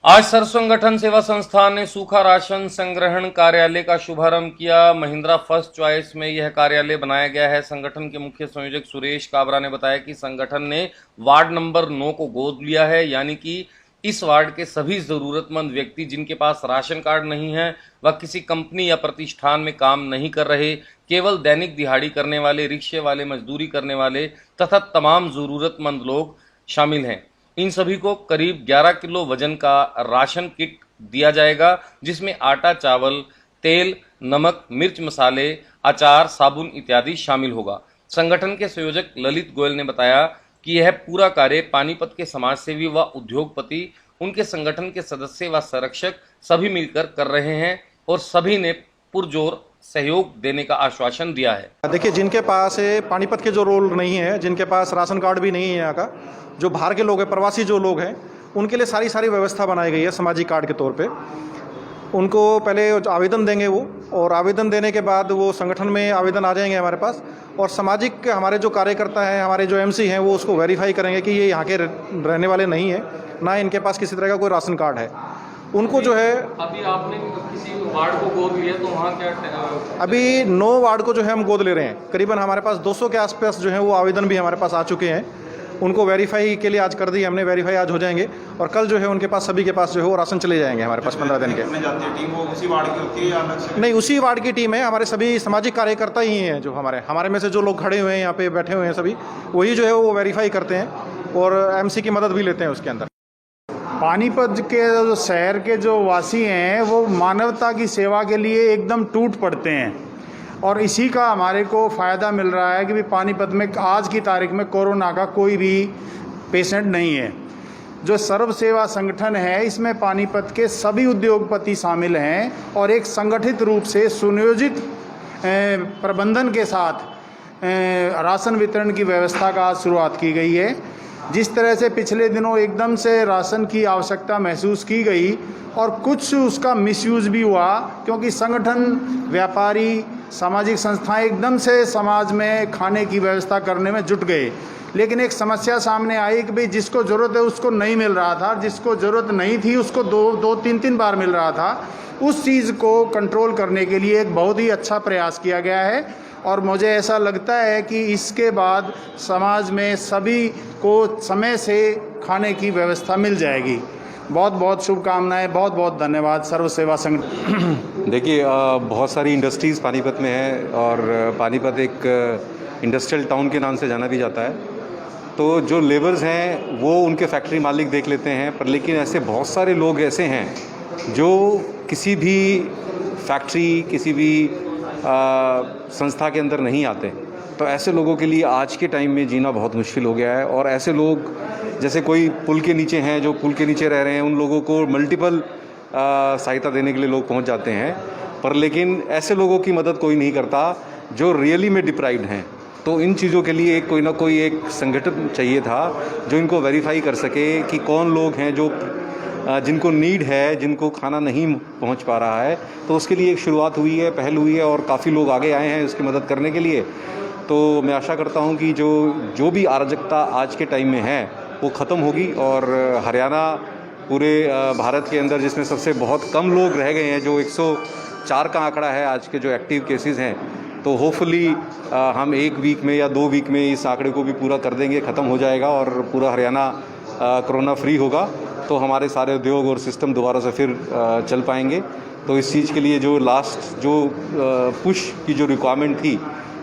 आज सर्व संगठन सेवा संस्थान ने सूखा राशन संग्रहण कार्यालय का शुभारंभ किया। महिंद्रा फर्स्ट चॉइस में यह कार्यालय बनाया गया है। संगठन के मुख्य संयोजक सुरेश काबरा ने बताया कि संगठन ने वार्ड नंबर 9 को गोद लिया है, यानी कि इस वार्ड के सभी जरूरतमंद व्यक्ति जिनके पास राशन कार्ड नहीं है, वह किसी कंपनी या प्रतिष्ठान में काम नहीं कर रहे, केवल दैनिक दिहाड़ी करने वाले, रिक्शे वाले, मजदूरी करने वाले तथा तमाम जरूरतमंद लोग शामिल हैं। इन सभी को करीब 11 किलो वजन का राशन किट दिया जाएगा, जिसमें आटा, चावल, तेल, नमक, मिर्च मसाले, अचार, साबुन इत्यादि शामिल होगा। संगठन के संयोजक ललित गोयल ने बताया कि यह पूरा कार्य पानीपत के समाजसेवी व उद्योगपति, उनके संगठन के सदस्य व संरक्षक सभी मिलकर कर रहे हैं और सभी ने पुरजोर सहयोग देने का आश्वासन दिया है। देखिए, जिनके पास पानीपत के जो रोल नहीं है, जिनके पास राशन कार्ड भी नहीं है, यहाँ का जो बाहर के लोग हैं, प्रवासी जो लोग हैं, उनके लिए सारी व्यवस्था बनाई गई है सामाजिक कार्ड के तौर पे। उनको पहले आवेदन देंगे वो, और आवेदन देने के बाद वो संगठन में आवेदन आ जाएंगे हमारे पास, और सामाजिक हमारे जो कार्यकर्ता हैं, हमारे जो एमसी हैं, वो उसको वेरीफाई करेंगे कि ये यहाँ के रहने वाले नहीं है, ना इनके पास किसी तरह का कोई राशन कार्ड है। उनको जो है, अभी आपने किसी वार्ड को गोद लिया तो वहाँ क्या? अभी 9 वार्ड को जो है हम गोद ले रहे हैं। करीबन हमारे पास 200 के आसपास जो है वो आवेदन भी हमारे पास आ चुके हैं। उनको वेरीफाई के लिए आज कर दी हमने, वेरीफाई आज हो जाएंगे, और कल जो है उनके पास, सभी के पास जो है वो राशन चले जाएंगे हमारे पास 15 दिन के। टीम वो उसी वार्ड की होती है या अलग से? नहीं, उसी वार्ड की टीम है। हमारे सभी सामाजिक कार्यकर्ता ही हैं जो हमारे में से जो लोग खड़े हुए हैं यहाँ पे बैठे हुए हैं, सभी वही जो है वो वेरीफाई करते हैं और एमसी की मदद भी लेते हैं उसके अंदर। पानीपत के जो शहर के जो वासी हैं वो मानवता की सेवा के लिए एकदम टूट पड़ते हैं, और इसी का हमारे को फ़ायदा मिल रहा है कि भी पानीपत में आज की तारीख में कोरोना का कोई भी पेशेंट नहीं है। जो सर्व सेवा संगठन है, इसमें पानीपत के सभी उद्योगपति शामिल हैं और एक संगठित रूप से सुनियोजित प्रबंधन के साथ राशन वितरण की व्यवस्था का आज शुरुआत की गई है। जिस तरह से पिछले दिनों एकदम से राशन की आवश्यकता महसूस की गई और कुछ उसका मिसयूज़ भी हुआ, क्योंकि संगठन, व्यापारी, सामाजिक संस्थाएं एकदम से समाज में खाने की व्यवस्था करने में जुट गए, लेकिन एक समस्या सामने आई कि भाई जिसको ज़रूरत है उसको नहीं मिल रहा था, जिसको ज़रूरत नहीं थी उसको दो तीन बार मिल रहा था। उस चीज़ को कंट्रोल करने के लिए एक बहुत ही अच्छा प्रयास किया गया है, और मुझे ऐसा लगता है कि इसके बाद समाज में सभी को समय से खाने की व्यवस्था मिल जाएगी। बहुत बहुत शुभकामनाएं, बहुत बहुत धन्यवाद सर्व सेवा संगठन। देखिए, बहुत सारी इंडस्ट्रीज़ पानीपत में है और पानीपत एक इंडस्ट्रियल टाउन के नाम से जाना भी जाता है। तो जो लेबर्स हैं वो उनके फैक्ट्री मालिक देख लेते हैं, पर लेकिन ऐसे बहुत सारे लोग ऐसे हैं जो किसी भी फैक्ट्री, किसी भी संस्था के अंदर नहीं आते। तो ऐसे लोगों के लिए आज के टाइम में जीना बहुत मुश्किल हो गया है, और ऐसे लोग जैसे कोई पुल के नीचे हैं, जो पुल के नीचे रह रहे हैं, उन लोगों को मल्टीपल सहायता देने के लिए लोग पहुंच जाते हैं, पर लेकिन ऐसे लोगों की मदद कोई नहीं करता जो रियली में डिप्राइव्ड हैं। तो इन चीज़ों के लिए कोई ना कोई एक संगठन चाहिए था जो इनको वेरीफाई कर सके कि कौन लोग हैं जो जिनको नीड है, जिनको खाना नहीं पहुंच पा रहा है। तो उसके लिए एक शुरुआत हुई है, पहल हुई है, और काफ़ी लोग आगे आए हैं उसकी मदद करने के लिए। तो मैं आशा करता हूं कि जो भी अराजकता आज के टाइम में है वो ख़त्म होगी, और हरियाणा पूरे भारत के अंदर जिसमें सबसे बहुत कम लोग रह गए हैं, जो 104 का आंकड़ा है आज के जो एक्टिव केसेस हैं, तो होपफुली हम 1 वीक में या 2 वीक में इस आंकड़े को भी पूरा कर देंगे, ख़त्म हो जाएगा और पूरा हरियाणा कोरोना फ्री होगा। तो हमारे सारे उद्योग और सिस्टम दोबारा से फिर चल पाएंगे। तो इस चीज़ के लिए जो लास्ट जो पुश की जो रिक्वायरमेंट थी,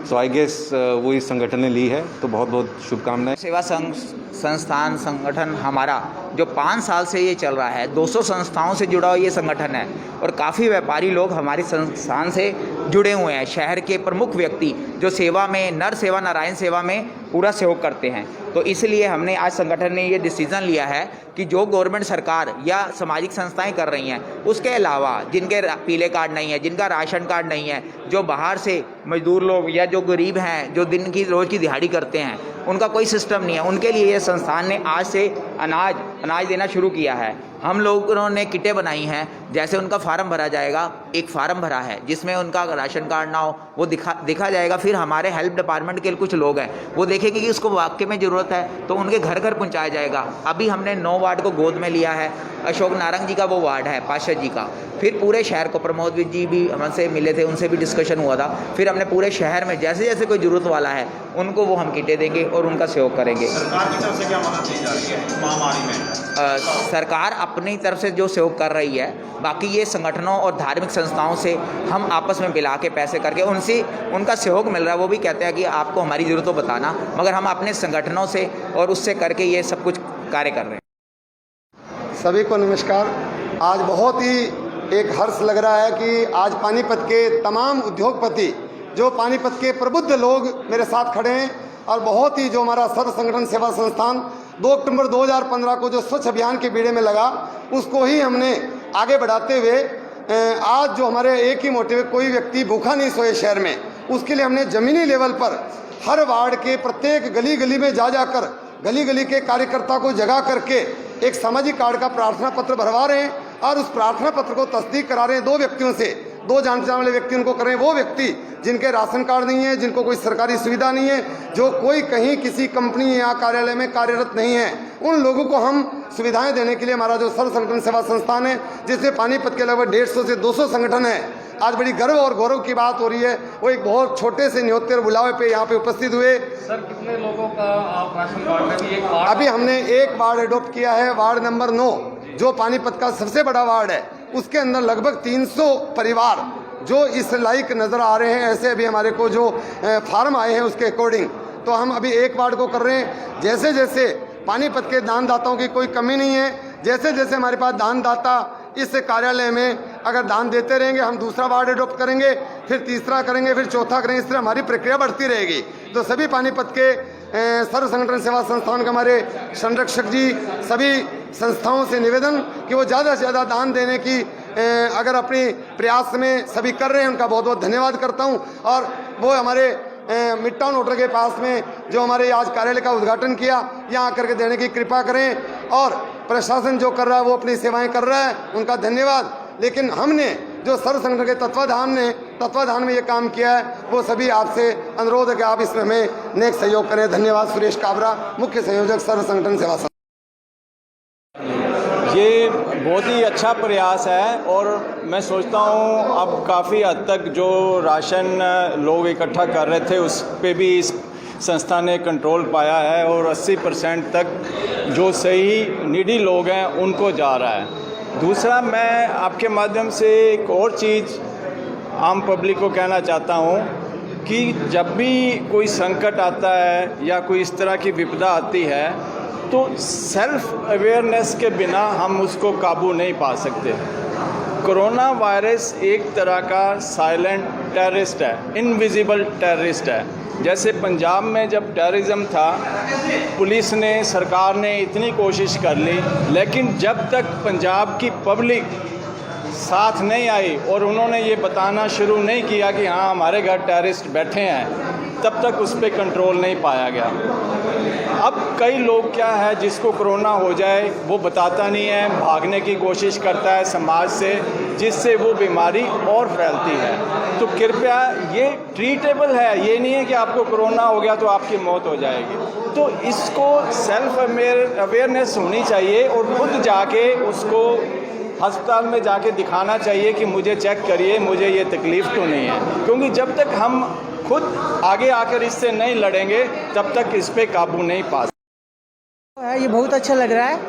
सो आई गेस वो इस संगठन ने ली है। तो बहुत बहुत शुभकामनाएं। सेवा संस्थान संगठन हमारा जो 5 साल से ये चल रहा है, 200 संस्थाओं से जुड़ा हुआ ये संगठन है, और काफ़ी व्यापारी लोग हमारे संस्थान से जुड़े हुए हैं। शहर के प्रमुख व्यक्ति जो सेवा में, नर सेवा, नारायण सेवा में पूरा सहयोग करते हैं। तो इसलिए हमने आज संगठन ने ये डिसीज़न लिया है कि जो गवर्नमेंट सरकार या सामाजिक संस्थाएं कर रही हैं, उसके अलावा जिनके पीले कार्ड नहीं है, जिनका राशन कार्ड नहीं है, जो बाहर से मजदूर लोग या जो गरीब हैं, जो दिन की रोज़ की दिहाड़ी करते हैं, उनका कोई सिस्टम नहीं है, उनके लिए ये संस्थान ने आज से अनाज अनाज देना शुरू किया है। हम लोगों ने किटें बनाई हैं, जैसे उनका फार्म भरा जाएगा, एक फार्म भरा है जिसमें उनका राशन कार्ड ना हो वो दिखा जाएगा। फिर हमारे हेल्प डिपार्टमेंट के कुछ लोग हैं, वो देखेंगे कि उसको वाकई में ज़रूरत है तो उनके घर घर पहुंचाया जाएगा। अभी हमने 9 वार्ड को गोद में लिया है। अशोक नारंग जी का वो वार्ड है, पाशा जी का। फिर पूरे शहर को प्रमोद जी भी हमसे मिले थे, उनसे भी डिस्कशन हुआ था। फिर हमने पूरे शहर में जैसे जैसे कोई ज़रूरत वाला है उनको वो हम किटें देंगे और उनका सहयोग करेंगे। सरकार की तरफ से क्या मदद दी जा रही है महामारी में? सरकार अपनी तरफ से जो सहयोग कर रही है, बाकी ये संगठनों और धार्मिक संस्थाओं से हम आपस में मिला के पैसे करके उनसे उनका सहयोग मिल रहा है। वो भी कहते हैं कि आपको हमारी ज़रूरत तो बताना, मगर हम अपने संगठनों से और उससे करके ये सब कुछ कार्य कर रहे हैं। सभी को नमस्कार। आज बहुत ही एक हर्ष लग रहा है कि आज पानीपत के तमाम उद्योगपति, जो पानीपत के प्रबुद्ध लोग मेरे साथ खड़े हैं, और बहुत ही जो हमारा सर्व संगठन सेवा संस्थान 2 अक्टूबर 2015 को जो स्वच्छ अभियान के बीड़े में लगा, उसको ही हमने आगे बढ़ाते हुए आज जो हमारे एक ही मोटिव है, कोई व्यक्ति भूखा नहीं सोए शहर में, उसके लिए हमने ज़मीनी लेवल पर हर वार्ड के प्रत्येक गली गली में जाकर गली गली के कार्यकर्ता को जगा करके एक सामाजिक कार्ड का प्रार्थना पत्र भरवा रहे हैं, और उस प्रार्थना पत्र को तस्दीक करा रहे हैं 2 व्यक्तियों से। 2 जान पहचान वाले व्यक्ति उनको करें, वो व्यक्ति जिनके राशन कार्ड नहीं है, जिनको कोई सरकारी सुविधा नहीं है, जो कोई कहीं किसी कंपनी या कार्यालय में कार्यरत नहीं है, उन लोगों को हम सुविधाएं देने के लिए हमारा जो सर्व संगठन सेवा संस्थान है, जिसमें पानीपत के लगभग 150 से 200 संगठन है, आज बड़ी गर्व और गौरव की बात हो रही है। वो एक बहुत छोटे से न्योते और बुलावे पे यहाँ पे उपस्थित हुए। सर, कितने लोगों का आप राशन कार्ड में भी एक वार्ड? अभी हमने एक वार्ड एडॉप्ट किया है, वार्ड नंबर 9, जो पानीपत का सबसे बड़ा वार्ड है। उसके अंदर लगभग 300 परिवार जो इस लायक नज़र आ रहे हैं। ऐसे अभी हमारे को जो फार्म आए हैं उसके अकॉर्डिंग, तो हम अभी एक वार्ड को कर रहे हैं। जैसे जैसे पानीपत के दानदाताओं की कोई कमी नहीं है, जैसे जैसे हमारे पास दानदाता इस कार्यालय में अगर दान देते रहेंगे, हम दूसरा वार्ड एडॉप्ट करेंगे, फिर तीसरा करेंगे, फिर चौथा करेंगे। इस तरह हमारी प्रक्रिया बढ़ती रहेगी। तो सभी पानीपत के सर्व संगठन सेवा संस्थान के हमारे संरक्षक जी, सभी संस्थाओं से निवेदन कि वो ज़्यादा से ज़्यादा दान देने की अगर अपनी प्रयास में सभी कर रहे हैं, उनका बहुत बहुत धन्यवाद करता हूँ। और वो हमारे मिड टाउन होटल के पास में जो हमारे आज कार्यालय का उद्घाटन किया, यहाँ आकर के देने की कृपा करें। और प्रशासन जो कर रहा है वो अपनी सेवाएं कर रहा है, उनका धन्यवाद। लेकिन हमने जो सर्व संगठन के तत्वाधान में ये काम किया है, वो सभी आपसे अनुरोध है कि आप इसमें हमें नेक सहयोग करें। धन्यवाद। सुरेश काबरा, मुख्य संयोजक सर्व संगठन सेवा संस्थान। ये बहुत ही अच्छा प्रयास है, और मैं सोचता हूँ अब काफ़ी हद तक जो राशन लोग इकट्ठा कर रहे थे उस पे भी इस संस्था ने कंट्रोल पाया है, और 80% तक जो सही नीडी लोग हैं उनको जा रहा है। दूसरा, मैं आपके माध्यम से एक और चीज़ आम पब्लिक को कहना चाहता हूँ कि जब भी कोई संकट आता है या कोई इस तरह की विपदा आती है, तो सेल्फ अवेयरनेस के बिना हम उसको काबू नहीं पा सकते। कोरोना वायरस एक तरह का साइलेंट टेररिस्ट है, इनविजिबल टेररिस्ट है। जैसे पंजाब में जब टेररिज्म था, पुलिस ने, सरकार ने इतनी कोशिश कर ली, लेकिन जब तक पंजाब की पब्लिक साथ नहीं आई और उन्होंने ये बताना शुरू नहीं किया कि हाँ हमारे घर टेररिस्ट बैठे हैं, तब तक उस पर कंट्रोल नहीं पाया गया। अब कई लोग क्या है, जिसको कोरोना हो जाए वो बताता नहीं है, भागने की कोशिश करता है समाज से, जिससे वो बीमारी और फैलती है। तो कृपया, ये ट्रीटेबल है, ये नहीं है कि आपको कोरोना हो गया तो आपकी मौत हो जाएगी। तो इसको सेल्फ अवेयरनेस होनी चाहिए, और खुद जाके उसको अस्पताल में जाके दिखाना चाहिए कि मुझे चेक करिए, मुझे ये तकलीफ़ तो नहीं है। क्योंकि जब तक हम खुद आगे आकर इससे नहीं लड़ेंगे, तब तक इस पे काबू नहीं पा सकते। ये बहुत अच्छा लग रहा है,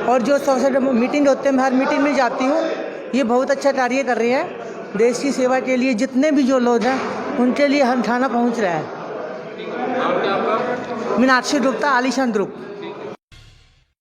और जो सबसे मीटिंग होते हैं, मैं हर मीटिंग में जाती हूँ। ये बहुत अच्छा कार्य कर रही है। देश की सेवा के लिए जितने भी जो लोग हैं, उनके लिए हम थाना पहुँच रहे हैं। मीनाक्षी गुप्ता, आलीशान ग्रुप।